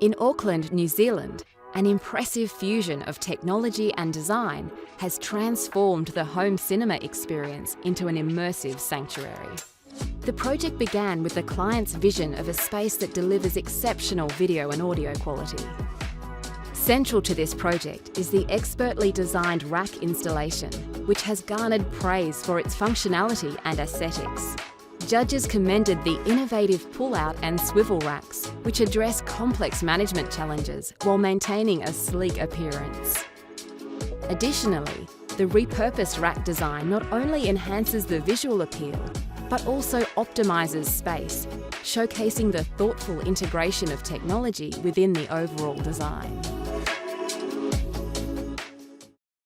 In Auckland, New Zealand, an impressive fusion of technology and design has transformed the home cinema experience into an immersive sanctuary. The project began with the client's vision of a space that delivers exceptional video and audio quality. Central to this project is the expertly designed rack installation, which has garnered praise for its functionality and aesthetics. Judges commended the innovative pull-out and swivel racks, which address complex management challenges while maintaining a sleek appearance. Additionally, the repurposed rack design not only enhances the visual appeal, but also optimises space, showcasing the thoughtful integration of technology within the overall design.